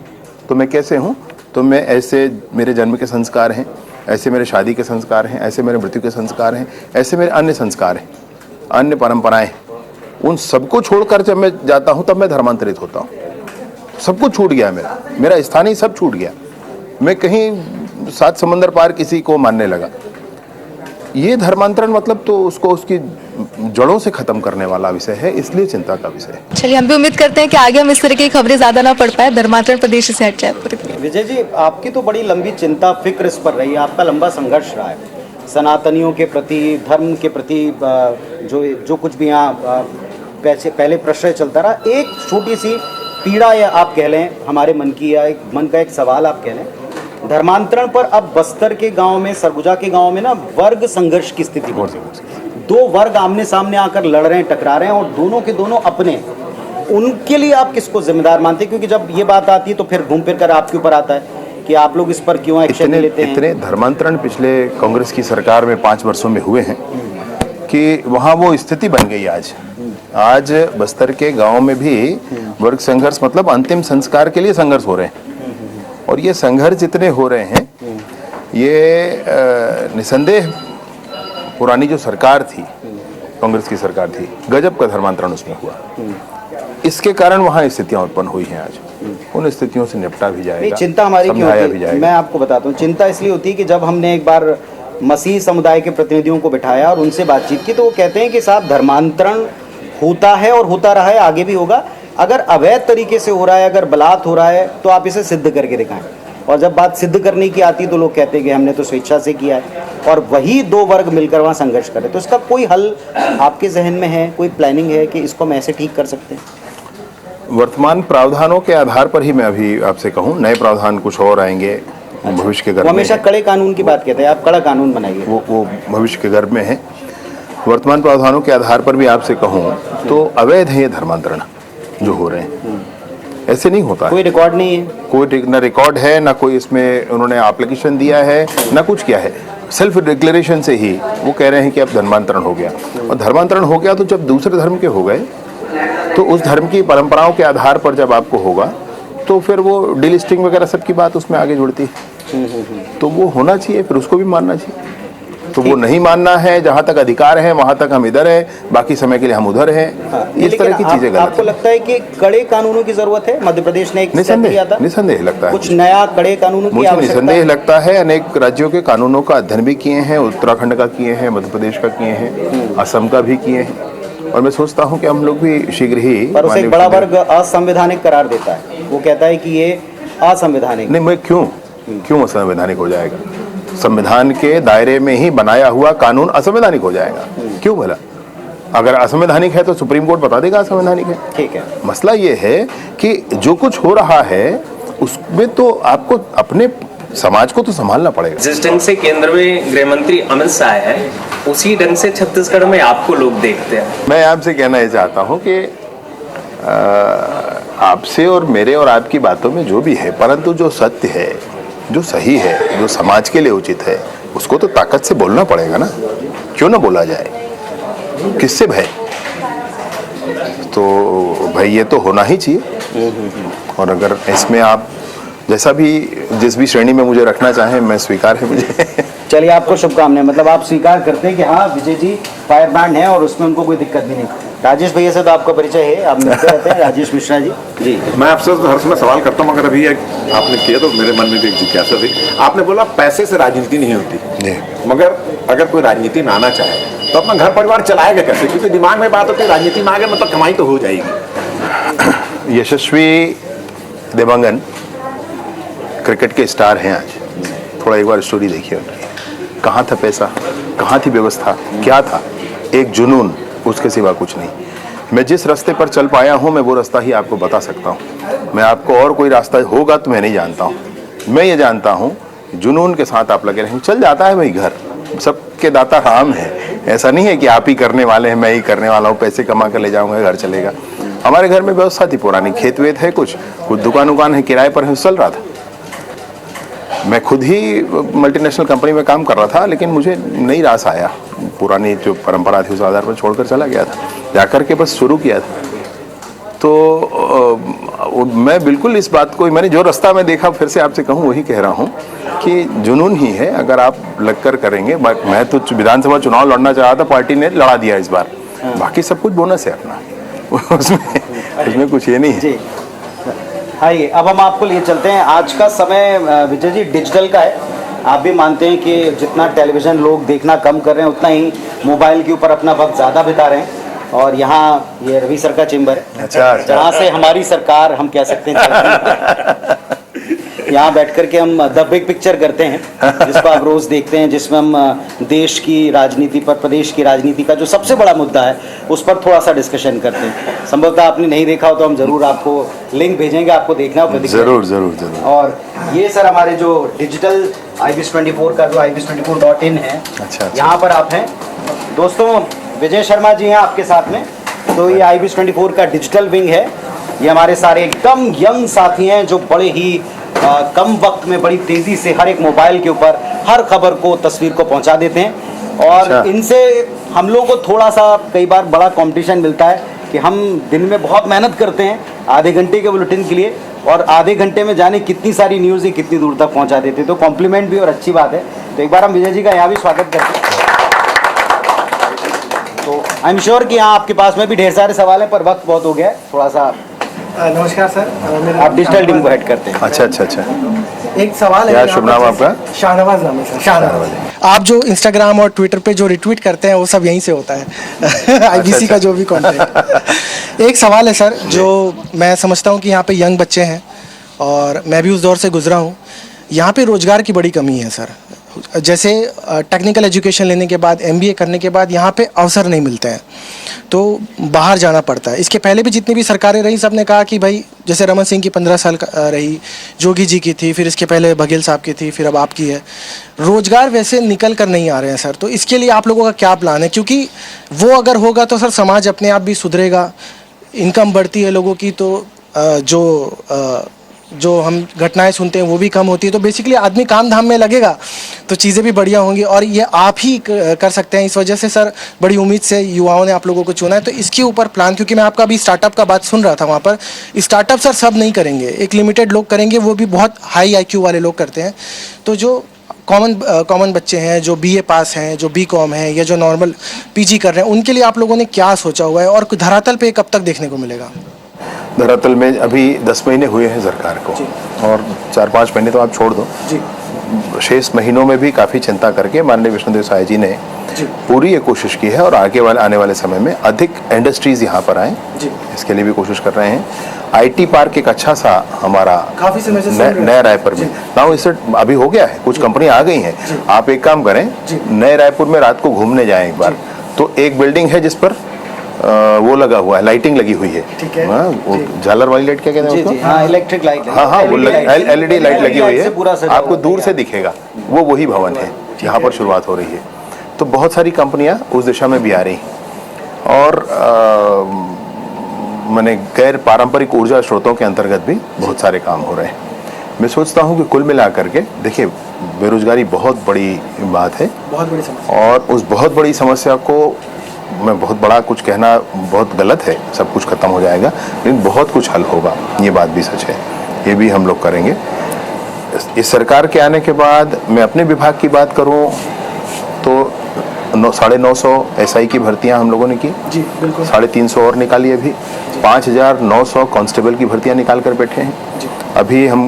Speaker 1: तो मैं कैसे हूँ? तो मैं ऐसे मेरे जन्म के संस्कार हैं, ऐसे मेरे शादी के संस्कार हैं, ऐसे मेरे मृत्यु के संस्कार हैं, ऐसे मेरे अन्य संस्कार हैं, अन्य परंपराएं। उन सबको छोड़कर जब मैं जाता हूँ तब मैं धर्मांतरित होता हूँ। सब कुछ छूट गया, मेरा स्थानीय सब छूट गया। मैं कहीं 7 समंदर पार किसी को मानने लगा। ये धर्मांतरण मतलब तो उसको उसकी जड़ों से खत्म करने वाला विषय है, इसलिए चिंता का विषय है।
Speaker 7: चलिए, हम भी उम्मीद करते हैं कि आगे हम इस तरह की खबरें ज्यादा ना पढ़ पाए, धर्मांतरण प्रदेश से हट जाए।
Speaker 2: विजय जी, आपकी तो बड़ी लंबी चिंता फिक्र इस पर रही है, आपका लंबा संघर्ष रहा है सनातनियों के प्रति, धर्म के प्रति, जो कुछ भी यहाँ पहले प्रश्रय चलता रहा। एक छोटी सी पीड़ा या आप कह लें हमारे मन की, या एक मन का एक सवाल आप कह लें, धर्मांतरण पर अब बस्तर के गांव में, सरगुजा के गांव में ना वर्ग संघर्ष की स्थिति हो रही है। 2 वर्ग आमने सामने आकर लड़ रहे हैं, टकरा रहे हैं, और दोनों के दोनों अपने। उनके लिए आप किसको जिम्मेदार मानते हैं? क्योंकि जब ये बात आती है तो फिर घूम फिर कर आपके ऊपर आता है कि आप लोग इस पर क्यों एक्शन लेते हैं।
Speaker 1: इतने धर्मांतरण पिछले कांग्रेस की सरकार में 5 वर्षों में हुए हैं कि वहाँ वो स्थिति बन गई। आज बस्तर के गाँव में भी वर्ग संघर्ष मतलब अंतिम संस्कार के लिए संघर्ष हो रहे हैं, और ये संघर्ष जितने हो रहे हैं, ये निसंदेह पुरानी जो सरकार थी, कांग्रेस की सरकार थी, गजब का धर्मांतरण उसमें हुआ। इसके कारण वहाँ स्थितियाँ उत्पन्न हुई हैं। आज उन स्थितियों से निपटा भी जाएगा।
Speaker 2: चिंता हमारी क्यों होती है? मैं आपको बताता हूँ, चिंता इसलिए होती है कि जब हमने एक बार मसीह समुदाय के प्रतिनिधियों को बिठाया और उनसे बातचीत की, तो वो कहते हैं कि साहब धर्मांतरण होता है और होता रहा है, आगे भी होगा। अगर अवैध तरीके से हो रहा है, अगर बलात् हो रहा है, तो आप इसे सिद्ध करके दिखाएं। और जब बात सिद्ध करने की आती है तो लोग कहते हैं कि हमने तो स्वेच्छा से किया है, और वही 2 वर्ग मिलकर वहाँ संघर्ष करें। तो इसका कोई हल आपके जहन में है, कोई प्लानिंग है कि इसको हम ऐसे ठीक कर सकते हैं?
Speaker 1: वर्तमान प्रावधानों के आधार पर ही मैं अभी आपसे कहूँ, नए प्रावधान कुछ और आएंगे, भविष्य के
Speaker 2: वो
Speaker 1: गर्भ में
Speaker 2: हमेशा
Speaker 1: है।
Speaker 2: कड़े कानून की बात कहते हैं, आप कड़ा कानून बनाइए।
Speaker 1: वो भविष्य के गर्भ में है। वर्तमान प्रावधानों के आधार पर भी आपसे कहूँ तो अवैध है ये धर्मांतरण जो हो रहे हैं, ऐसे नहीं होता
Speaker 2: कोई
Speaker 1: है।
Speaker 2: रिकॉर्ड नहीं है।
Speaker 1: कोई ना रिकॉर्ड है, ना कोई इसमें उन्होंने एप्लीकेशन दिया है, ना कुछ किया है। सेल्फ डिक्लेरेशन से ही वो कह रहे हैं कि अब धर्मांतरण हो गया। और धर्मांतरण हो गया तो जब दूसरे धर्म के हो गए तो उस धर्म की परंपराओं के आधार पर जब आपको होगा तो फिर वो डिलिस्टिंग वगैरह सबकी बात उसमें आगे जुड़ती है। तो वो होना चाहिए, फिर उसको भी मानना चाहिए। तो वो नहीं मानना है, जहां तक अधिकार है वहां तक हम इधर हैं, बाकी समय के लिए हम उधर हैं। इस तरह की चीजें गलत
Speaker 2: आपको
Speaker 1: है।
Speaker 2: लगता है कि कड़े कानूनों की जरूरत है? मध्य प्रदेश ने एक स्टेप लिया था,
Speaker 1: निसंदेह लगता है।
Speaker 2: कुछ नया कड़े कानूनों की
Speaker 1: मुझे
Speaker 2: आवश्यकता
Speaker 1: निसंदेह
Speaker 2: है।
Speaker 1: लगता है। अनेक राज्यों के कानूनों का अध्ययन भी किए हैं, उत्तराखंड का किए हैं, मध्य प्रदेश का किए हैं, असम का भी किए हैं, और मैं सोचता हूं कि हम लोग भी शीघ्र ही
Speaker 2: पर उसे एक
Speaker 1: माननीय
Speaker 2: बड़ा वर्ग असंवैधानिक करार देता है। वो कहता है कि ये असंवैधानिक।
Speaker 1: नहीं, मैं क्यों असंवैधानिक हो जाएगा? संविधान के दायरे में ही बनाया हुआ कानून असंवैधानिक हो जाएगा? क्यों भला? अगर असंवैधानिक है तो सुप्रीम कोर्ट बता देगा असंवैधानिक है।
Speaker 2: ठीक है।
Speaker 1: मसला ये है कि जो कुछ हो रहा है उसमें तो आपको अपने समाज को तो संभालना पड़ेगा।
Speaker 8: जिस ढंग से केंद्र में गृह मंत्री अमित शाह है, उसी ढंग से छत्तीसगढ़ में आपको लोग देखते हैं।
Speaker 1: मैं आपसे कहना ये चाहता हूँ कि आपसे और मेरे और आपकी बातों में जो भी है, परंतु जो सत्य है, जो सही है, जो समाज के लिए उचित है, उसको तो ताकत से बोलना पड़ेगा ना। क्यों ना बोला जाए? किससे भय? तो भाई ये तो होना ही चाहिए। और अगर इसमें आप जैसा भी जिस भी श्रेणी में मुझे रखना चाहें, मैं स्वीकार है मुझे।
Speaker 2: चलिए, आपको शुभकामनाएं। मतलब आप स्वीकार करते हैं कि हाँ, विजय जी फायर ब्रांड है और उसमें उनको कोई दिक्कत भी नहीं। राजेश भैया से तो आपका परिचय है, आप मिलते रहते हैं। राजेश मिश्रा जी।
Speaker 4: मैं आपसे तो हर समय सवाल करता हूँ, मगर अभी एक आपने किया तो मेरे मन में भी एक जिज्ञासा थी। आपने बोला पैसे से राजनीति नहीं होती, मगर अगर कोई राजनीति में आना चाहे तो अपना घर परिवार चलाएगा कैसे? क्योंकि दिमाग में बात होती है राजनीति में आ गया मतलब कमाई तो हो जाएगी।
Speaker 1: यशस्वी देवांगन क्रिकेट के स्टार हैं आज। थोड़ा एक बार स्टोरी देखिए उनकी। कहाँ था पैसा, कहाँ थी व्यवस्था, क्या था? एक जुनून, उसके सिवा कुछ नहीं। मैं जिस रास्ते पर चल पाया हूँ, मैं वो रास्ता ही आपको बता सकता हूँ। मैं आपको और कोई रास्ता होगा तो मैं नहीं जानता हूँ। मैं ये जानता हूँ जुनून के साथ आप लगे रहेंगे, चल जाता है भाई घर। सबके दाता राम है। ऐसा नहीं है कि आप ही करने वाले हैं, मैं ही करने वाला हूँ, पैसे कमा कर ले जाऊँगा घर चलेगा। हमारे घर में व्यवस्था थी पुरानी, खेत वेत है, कुछ दुकान उकान है, किराए पर है, चल रहा था। मैं खुद ही मल्टीनेशनल कंपनी में काम कर रहा था, लेकिन मुझे नई रास आया। पुरानी जो परंपरा थी उस आधार पर छोड़कर चला गया था, जाकर के बस शुरू किया था। तो मैं बिल्कुल इस बात को, मैंने जो रास्ता में देखा, फिर से आपसे कहूँ वही कह रहा हूँ कि जुनून ही है। अगर आप लगकर करेंगे, मैं तो विधानसभा चुनाव लड़ना चाहा था, पार्टी ने लड़ा दिया इस बार। बाकी सब कुछ बोनस है अपना। उसमें कुछ ये नहीं है।
Speaker 2: आइए, अब हम आपको लिए चलते हैं। आज का समय विजय जी डिजिटल का है। आप भी मानते हैं कि जितना टेलीविजन लोग देखना कम कर रहे हैं, उतना ही मोबाइल के ऊपर अपना वक्त ज़्यादा बिता रहे हैं। और यहाँ ये रवि सर का चेम्बर है,
Speaker 1: अच्छा।
Speaker 2: जहाँ से हमारी सरकार, हम कह सकते हैं, यहाँ बैठ कर के हम द बिग पिक्चर करते हैं, जिसको आप रोज देखते हैं, जिसमें हम देश की राजनीति पर, प्रदेश की राजनीति का जो सबसे बड़ा मुद्दा है उस पर थोड़ा सा डिस्कशन करते हैं। संभवतः आपने नहीं देखा हो तो हम जरूर आपको लिंक भेजेंगे, आपको देखना हो।
Speaker 1: जरूर जरूर जरूर।
Speaker 2: और ये सर हमारे जो डिजिटल IBIS24 का जो IBIS24.in है,
Speaker 1: अच्छा।
Speaker 2: यहाँ पर आप हैं। दोस्तों, विजय शर्मा जी हैं आपके साथ में। तो ये IBIS24 का डिजिटल विंग है। ये हमारे सारे एकदम यंग साथी हैं जो बड़े ही कम वक्त में बड़ी तेजी से हर एक मोबाइल के ऊपर हर खबर को, तस्वीर को पहुंचा देते हैं। और
Speaker 1: अच्छा।
Speaker 2: इनसे हम लोगों को थोड़ा सा कई बार बड़ा कंपटीशन मिलता है कि हम दिन में बहुत मेहनत करते हैं आधे घंटे के बुलेटिन के लिए, और आधे घंटे में जाने कितनी सारी न्यूज़ ही कितनी दूर तक पहुंचा देते हैं। तो कॉम्प्लीमेंट भी और अच्छी बात है। तो एक बार हम विजय जी का यहाँ भी स्वागत करते हैं। तो आई एम श्योर कि यहाँ आपके पास में भी ढेर सारे सवाल हैं, पर वक्त बहुत हो गया है, थोड़ा सा।
Speaker 9: नमस्कार सर,
Speaker 2: आप डिजिटल टीम को हेड करते हैं।
Speaker 1: अच्छा अच्छा अच्छा।
Speaker 9: एक सवाल है।
Speaker 1: क्या शुभ नाम आपका?
Speaker 9: शाहनवाज नाम है सर। शाहनवाज। आप जो इंस्टाग्राम और ट्विटर पे जो रिट्वीट करते हैं वो सब यहीं से होता है। IBC का जो भी कंटेंट। एक सवाल है सर, जो मैं समझता हूँ कि यहाँ पे यंग बच्चे हैं और मैं भी उस दौर से गुजरा हूँ। यहाँ पे रोजगार की बड़ी कमी है सर। जैसे टेक्निकल एजुकेशन लेने के बाद MBA करने के बाद यहाँ पे अवसर नहीं मिलते हैं, तो बाहर जाना पड़ता है। इसके पहले भी जितनी भी सरकारें रही सब ने कहा कि भाई, जैसे रमन सिंह की 15 साल रही, जोगी जी की थी, फिर इसके पहले बघेल साहब की थी, फिर अब आपकी है। रोजगार वैसे निकल कर नहीं आ रहे हैं सर, तो इसके लिए आप लोगों का क्या प्लान है? क्योंकि वो अगर होगा तो सर समाज अपने आप भी सुधरेगा, इनकम बढ़ती है लोगों की, तो जो हम घटनाएं सुनते हैं वो भी कम होती है, तो बेसिकली आदमी काम धाम में लगेगा तो चीज़ें भी बढ़िया होंगी, और ये आप ही कर सकते हैं। इस वजह से सर बड़ी उम्मीद से युवाओं ने आप लोगों को चुना है, तो इसके ऊपर प्लान, क्योंकि मैं आपका अभी स्टार्टअप का बात सुन रहा था, वहाँ पर स्टार्टअप सर सब नहीं करेंगे, एक लिमिटेड लोग करेंगे, वो भी बहुत हाई IQ वाले लोग करते हैं। तो जो कॉमन बच्चे हैं, जो BA पास हैं, जो BCom हैं, या जो नॉर्मल PG कर रहे हैं, उनके लिए आप लोगों ने क्या सोचा हुआ है, और धरातल पे कब तक देखने को मिलेगा?
Speaker 1: धरातल में अभी 10 महीने हुए हैं सरकार को, और 4-5 महीने तो आप छोड़ दो, शेष महीनों में भी काफ़ी चिंता करके माननीय विष्णुदेव साय जी ने पूरी ये कोशिश की है, और आने वाले समय में अधिक इंडस्ट्रीज यहाँ पर आएँ, इसके लिए भी कोशिश कर रहे हैं। IT पार्क एक अच्छा सा हमारा
Speaker 9: काफी समय से
Speaker 1: नया रायपुर में नाउ इससे अभी हो गया है, कुछ कंपनी आ गई हैं। आप एक काम करें, नए रायपुर में रात को घूमने जाएं एक बार, तो एक बिल्डिंग है जिस पर वो लगा हुआ है, लाइटिंग लगी हुई है, वो झालर वाली लाइट क्या कहते हैं उसको?
Speaker 2: हाँ, इलेक्ट्रिक लाइट।
Speaker 1: हाँ, वो LED लाइट लगी हुई है, आपको दूर से दिखेगा, वो वही भवन है जहाँ पर शुरुआत हो रही है। तो बहुत सारी कंपनियां उस दिशा में भी आ रही हैं, और मैंने गैर पारंपरिक ऊर्जा स्रोतों के अंतर्गत भी बहुत सारे काम हो रहे हैं। मैं सोचता हूँ कि कुल मिला करके देखिए, बेरोजगारी बहुत बड़ी बात है,
Speaker 9: बहुत बड़ी समस्या,
Speaker 1: और उस बहुत बड़ी समस्या को मैं बहुत बड़ा कुछ कहना बहुत गलत है, सब कुछ खत्म हो जाएगा, लेकिन बहुत कुछ हल होगा, ये बात भी सच है, ये भी हम लोग करेंगे। इस सरकार के आने के बाद मैं अपने विभाग की बात करूं तो 950 SI की भर्तियां हम लोगों ने की,
Speaker 9: जी बिल्कुल,
Speaker 1: 350 और निकाली, अभी 5900 कांस्टेबल की भर्तियां निकाल कर बैठे हैं। अभी हम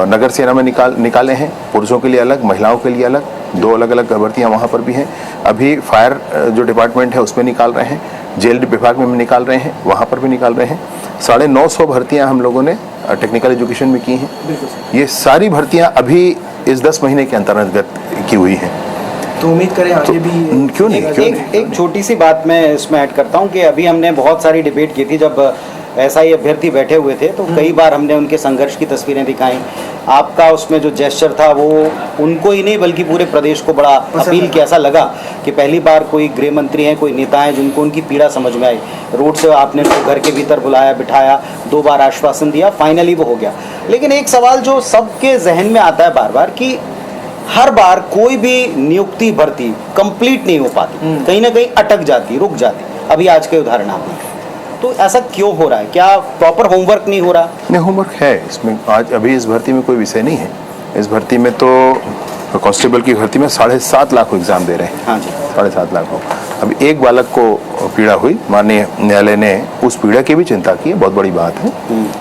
Speaker 1: नगर सेना में निकाले हैं, पुरुषों के लिए अलग, महिलाओं के लिए अलग, 2 अलग अलग भर्तियां वहाँ पर भी हैं। अभी फायर जो डिपार्टमेंट है उसमें निकाल रहे हैं, जेल विभाग में निकाल रहे हैं, वहाँ पर भी निकाल रहे हैं। 950 भर्तियां हम लोगों ने टेक्निकल एजुकेशन में की हैं। ये सारी भर्तियां अभी इस 10 महीने के अंतर्गत की हुई हैं,
Speaker 9: तो उम्मीद करें आगे भी
Speaker 1: क्यों नहीं।
Speaker 2: एक छोटी सी बात मैं इसमें ऐड करता हूँ कि अभी हमने बहुत सारी डिबेट की थी, जब SI अभ्यर्थी बैठे हुए थे, तो कई बार हमने उनके संघर्ष की तस्वीरें दिखाई। आपका उसमें जो जेस्चर था वो उनको ही नहीं बल्कि पूरे प्रदेश को बड़ा अपील किया, ऐसा लगा कि पहली बार कोई गृह मंत्री हैं, कोई नेता हैं जिनको उनकी पीड़ा समझ में आई। रोड से आपने उनको घर के भीतर बुलाया, बिठाया, 2 बार आश्वासन दिया, फाइनली वो हो गया। लेकिन एक सवाल जो सबके जहन में आता है बार बार कि हर बार कोई भी नियुक्ति भर्ती कंप्लीट नहीं हो पाती, कहीं ना कहीं अटक जाती, रुक जाती। अभी आज के उदाहरण आपने, तो ऐसा क्यों हो रहा है? क्या प्रॉपर होमवर्क नहीं हो रहा?
Speaker 1: नहीं, होमवर्क है इसमें। आज अभी इस भर्ती में कोई विषय नहीं है। इस भर्ती में तो कांस्टेबल की भर्ती में 7.5 लाख एग्जाम दे रहे हैं।
Speaker 2: हाँ जी,
Speaker 1: 7.5 लाख हो। अभी एक बालक को पीड़ा हुई, माननीय न्यायालय ने उस पीड़ा की भी चिंता की है, बहुत बड़ी बात है।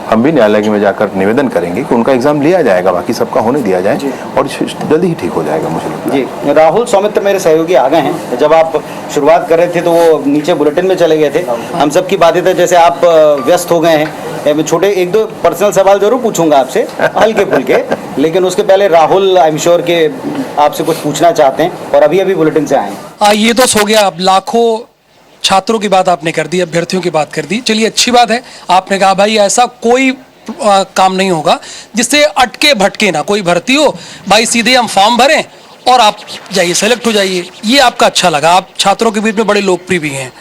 Speaker 1: हम भी न्यायालय में जाकर निवेदन करेंगे कि उनका एग्जाम लिया जाएगा, बाकी सबका होने दिया जाए, और जल्दी ही ठीक हो जाएगा मुझे लगता है।
Speaker 2: जी, राहुल सौमित्र मेरे सहयोगी आ गए हैं। जब आप शुरुआत कर रहे थे तो वो नीचे बुलेटिन में चले गए थे। हम सब की बातें थे, जैसे आप व्यस्त हो गए हैं। मैं छोटे 1-2 पर्सनल सवाल जरूर पूछूंगा आपसे, हल्के फुल्के, लेकिन उसके पहले राहुल आई एम श्योर के आपसे कुछ पूछना चाहते हैं, और अभी बुलेटिन से आए हैं।
Speaker 10: ये तो हो गया। अब लाखों छात्रों की बात आपने कर दी, अभ्यर्थियों की बात कर दी, चलिए अच्छी बात है। आपने कहा भाई ऐसा कोई काम नहीं होगा जिससे अटके भटके ना कोई भर्ती हो, भाई सीधे हम फॉर्म भरें और आप जाइए, सेलेक्ट हो जाइए। ये आपका अच्छा लगा, आप छात्रों के बीच में बड़े लोकप्रिय भी हैं।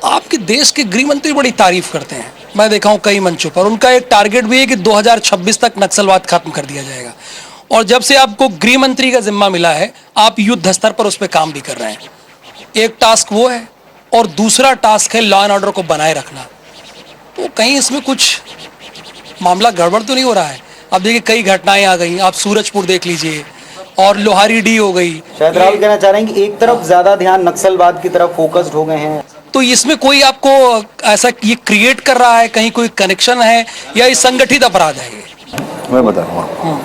Speaker 10: आपके देश के गृह मंत्री बड़ी तारीफ करते हैं, मैं देखा हूँ कई मंचों पर। उनका एक टारगेट भी है कि 2026 तक नक्सलवाद खत्म कर दिया जाएगा, और जब से आपको गृह मंत्री का जिम्मा मिला है आप युद्ध स्तर पर उस पर काम भी कर रहे हैं। एक टास्क वो है, और दूसरा टास्क है लॉ एंड ऑर्डर को बनाए रखना। तो कहीं इसमें कुछ मामला गड़बड़ तो नहीं हो रहा है? अब देखिए कई घटनाएं आ गई, आप सूरजपुर देख लीजिए, और लोहारी डी हो गई।
Speaker 2: शायद राहुल कहना चाह रहे हैं कि एक तरफ ज्यादा ध्यान नक्सलवाद की तरफ फोकस्ड हो गए हैं,
Speaker 10: तो इसमें कोई आपको ऐसा ये क्रिएट कर रहा है, कहीं कोई कनेक्शन है, या ये संगठित अपराध है? ये
Speaker 1: मैं बता रहा हूँ,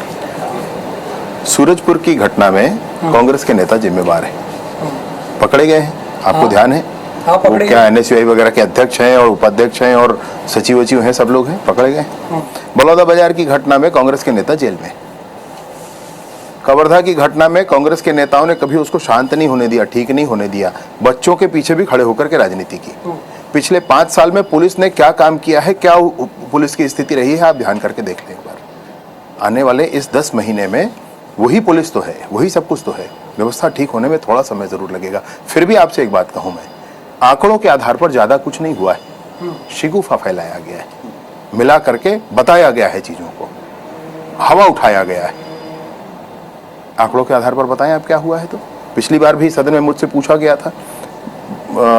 Speaker 1: सूरजपुर की घटना में कांग्रेस के नेता जिम्मेवार हैं, पकड़े गए हैं, आपको ध्यान है? वो क्या NSUI वगैरह के अध्यक्ष हैं और उपाध्यक्ष हैं और सचिव वचिव हैं, सब लोग हैं, पकड़े गए। बलौदा बाजार की घटना में कांग्रेस के नेता जेल में, कवर्धा की घटना में कांग्रेस के नेताओं ने कभी उसको शांत नहीं होने दिया, ठीक नहीं होने दिया, बच्चों के पीछे भी खड़े होकर के राजनीति की। पिछले 5 साल में पुलिस ने क्या काम किया है, क्या पुलिस की स्थिति रही है, आप ध्यान करके देख लें एक बार। आने वाले इस 10 महीने में वही पुलिस तो है, वही सब कुछ तो है, व्यवस्था ठीक होने में थोड़ा समय जरूर लगेगा। फिर भी आपसे एक बात कहूं मैं, आंकड़ों के आधार पर ज्यादा कुछ नहीं हुआ है, शिगुफा फैलाया गया है, मिला करके बताया गया है, चीजों को हवा उठाया गया है। आंकड़ों के आधार पर बताएं आप क्या हुआ है। तो पिछली बार भी सदन में मुझसे पूछा गया था,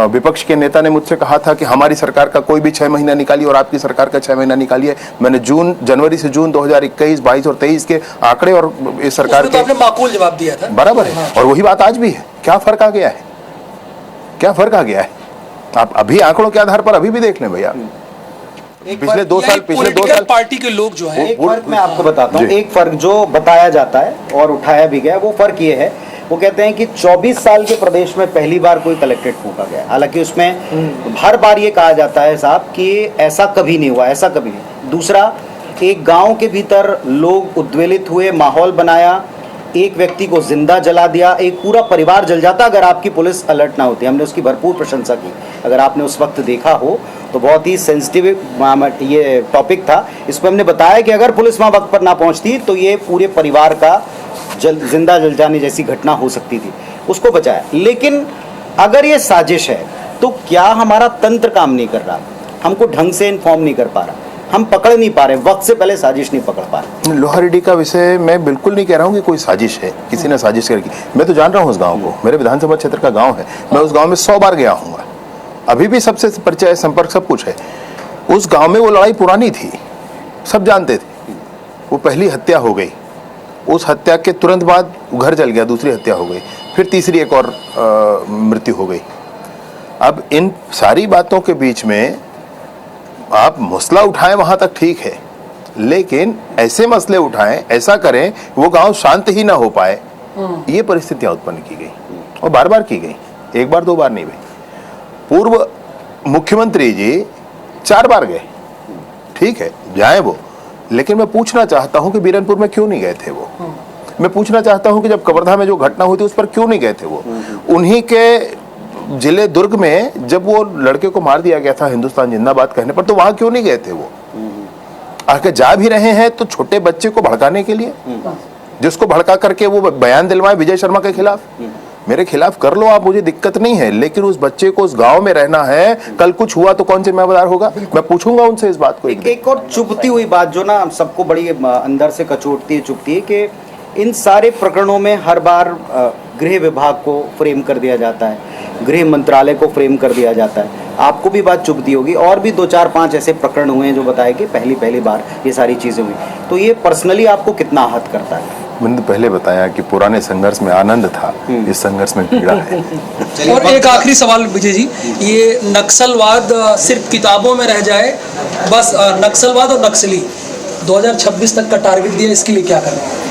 Speaker 1: विपक्ष के नेता ने मुझसे कहा था कि हमारी सरकार का कोई भी 6 महीना निकालिए और आपकी सरकार का 6 महीना निकालिए। मैंने जनवरी से जून 2021, 22 और 23 के आंकड़े और इस सरकार के,
Speaker 10: आपने माकूल जवाब दिया था,
Speaker 1: बराबर है, और वही बात आज भी है। क्या फर्क आ गया है, क्या फर्क आ गया है? आप अभी आंकड़ों के आधार पर अभी भी देख लें भैया, पिछले 2 साल
Speaker 10: पार्टी के लोग जो है,
Speaker 2: एक फर्क मैं आपको बताता हूँ, एक फर्क जो बताया जाता है और उठाया भी गया, वो फर्क ये है, वो कहते हैं कि 24 साल के प्रदेश में पहली बार कोई कलेक्ट्रेट फूंका गया। हालांकि उसमें हर बार ये कहा जाता है साहब कि ऐसा कभी नहीं हुआ, ऐसा कभी नहीं। दूसरा, एक गांव के भीतर लोग उद्वेलित हुए, माहौल बनाया, एक व्यक्ति को जिंदा जला दिया, एक पूरा परिवार जल जाता अगर आपकी पुलिस अलर्ट ना होती। हमने उसकी भरपूर प्रशंसा की। अगर आपने उस वक्त देखा हो तो बहुत ही सेंसिटिव ये टॉपिक था। इस पर हमने बताया कि अगर पुलिस वहाँ वक्त पर ना पहुँचती तो ये पूरे परिवार का जिंदा जल जाने जैसी घटना हो सकती थी, उसको बचाया। लेकिन अगर ये साजिश है तो क्या हमारा तंत्र काम नहीं कर रहा, हमको ढंग से इन्फॉर्म नहीं कर पा रहा, हम पकड़ नहीं पा रहे, वक्त से पहले साजिश नहीं पकड़ पा रहे।
Speaker 1: लोहारेड्डी का विषय मैं बिल्कुल नहीं कह रहा हूँ कि कोई साजिश है, किसी ने साजिश करके। मैं तो जान रहा हूँ उस गांव को, मेरे विधानसभा क्षेत्र का गांव है, मैं उस गांव में 100 बार गया हूँ, अभी भी सबसे परिचय, संपर्क सब कुछ है। उस गांव में वो लड़ाई पुरानी थी, सब जानते थे। वो पहली हत्या हो गई, उस हत्या के तुरंत बाद घर जल गया, दूसरी हत्या हो गई, फिर तीसरी एक और मृत्यु हो गई। अब इन सारी बातों के बीच में आप मसला उठाएं वहां तक ठीक है, लेकिन ऐसे मसले उठाएं, ऐसा करें वो गांव शांत ही ना हो पाए, ये परिस्थितियां उत्पन्न की गई और बार बार की गई, एक बार 2 बार नहीं हुई। पूर्व मुख्यमंत्री जी 4 बार गए, ठीक है जाए वो, लेकिन मैं पूछना चाहता हूं कि बीरनपुर में क्यों नहीं गए थे वो। मैं पूछना चाहता हूं कि जब कवर्धा में जो घटना हुई थी उस पर क्यों नहीं गए थे वो। उन्हीं के जिले दुर्ग में जब वो लड़के को मार दिया गया था हिंदुस्तान जिंदाबाद कहने पर, तो वहां क्यों नहीं गए थे वो। आके जा भी रहे हैं तो छोटे बच्चे को भड़काने के लिए, जिसको भड़का करके वो बयान दिलवाए विजय शर्मा के खिलाफ, मेरे खिलाफ कर लो आप, मुझे दिक्कत नहीं है, लेकिन उस बच्चे को उस गांव में रहना है, कल कुछ हुआ तो कौन जिम्मेदार होगा। मैं पूछूंगा उनसे इस बात को।
Speaker 2: एक और चुभती हुई बात जो ना सबको बड़ी अंदर से कचोटती है, चुभती है, कि इन सारे प्रकरणों में हर बार गृह विभाग को फ्रेम कर दिया जाता है, गृह मंत्रालय को फ्रेम कर दिया जाता है। आपको भी बात चुभती होगी, और भी 2, 4, 5 ऐसे प्रकरण हुए हैं जो बताए कि पहली बार ये सारी चीजें हुई, तो ये पर्सनली आपको कितना आहत करता है।
Speaker 1: मैंने तो पहले बताया कि पुराने संघर्ष में आनंद था, इस संघर्ष में पीड़ा है।
Speaker 10: और एक आखिरी सवाल विजय जी, ये नक्सलवाद सिर्फ किताबों में रह जाए, बस नक्सलवाद और नक्सली 2026 तक का टारगेट दिया, इसके लिए क्या करना है?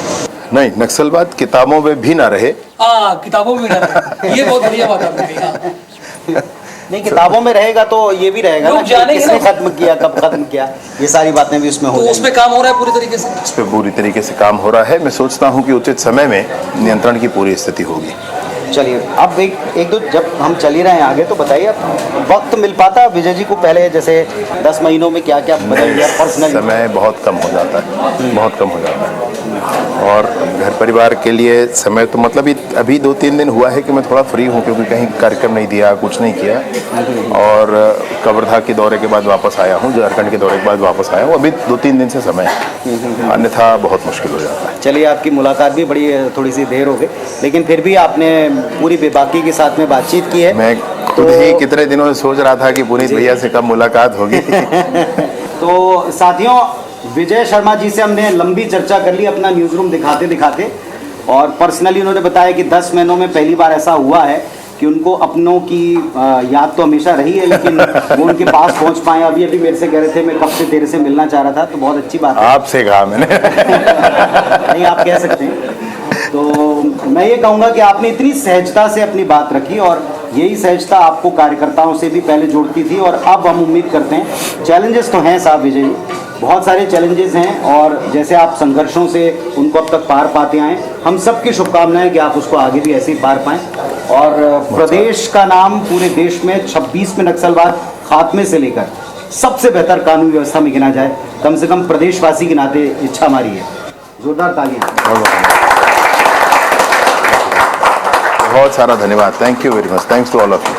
Speaker 1: नहीं, नक्सलवाद किताबों में भी ना रहे।
Speaker 10: किताबों में ना रहे, ये बहुत बढ़िया बात आपने कही।
Speaker 2: नहीं, किताबों में रहेगा तो ये भी रहेगा ना कि किसने खत्म किया, कब खत्म किया, ये सारी बातें भी उसमें हो
Speaker 10: तो उस पे काम हो रहा है पूरी तरीके से,
Speaker 1: उस पर पूरी तरीके से काम हो रहा है। मैं सोचता हूं कि उचित समय में नियंत्रण की पूरी स्थिति होगी।
Speaker 2: चलिए, अब एक दो जब हम चल ही रहे हैं आगे, तो बताइए वक्त मिल पाता विजय जी को पहले जैसे 10 महीनों में क्या क्या बदल गया पर्सनली?
Speaker 1: समय बहुत कम हो जाता है, बहुत कम हो जाता है, और घर परिवार के लिए समय तो मतलब अभी 2-3 दिन हुआ है कि मैं थोड़ा फ्री हूँ, क्योंकि कहीं कार्यक्रम नहीं दिया, कुछ नहीं किया, और कवर्धा के दौरे के बाद वापस आया हूँ, झारखंड के दौरे के बाद वापस आया हूँ। अभी 2-3 दिन से समय है, अन्यथा बहुत मुश्किल हो जाता है।
Speaker 2: चलिए, आपकी मुलाकात भी बड़ी थोड़ी सी देर हो गई, लेकिन फिर भी आपने पूरी बेबाकी के साथ में बातचीत की है।
Speaker 1: मैं खुद ही कितने दिनों से सोच रहा था कि पुनीत भैया से कब मुलाकात होगी।
Speaker 2: तो साथियों, विजय शर्मा जी से हमने लंबी चर्चा कर ली अपना न्यूज़ रूम दिखाते दिखाते, और पर्सनली उन्होंने बताया कि 10 महीनों में पहली बार ऐसा हुआ है कि उनको अपनों की याद तो हमेशा रही है, लेकिन वो उनके पास पहुंच पाए। अभी मेरे से कह रहे थे मैं कब से तेरे से मिलना चाह रहा था, तो बहुत अच्छी बात है।
Speaker 1: आपसे कहा मैंने।
Speaker 2: नहीं, आप कह सकते हैं। तो मैं ये कहूँगा कि आपने इतनी सहजता से अपनी बात रखी, और यही सहजता आपको कार्यकर्ताओं से भी पहले जोड़ती थी, और अब हम उम्मीद करते हैं, चैलेंजेस तो हैं साहब विजय जी, बहुत सारे चैलेंजेस हैं और जैसे आप संघर्षों से उनको अब तक पार पाते आए, हम सबकी शुभकामनाएं कि आप उसको आगे भी ऐसे ही पार पाएं। और प्रदेश का नाम पूरे देश में 26 में नक्सलवाद खात्मे से लेकर सबसे बेहतर कानून व्यवस्था में गिना जाए, कम से कम प्रदेशवासी के नाते इच्छा हमारी है। जोरदार तालियां।
Speaker 1: बहुत सारा धन्यवाद। Thank you very much. Thanks to all of you.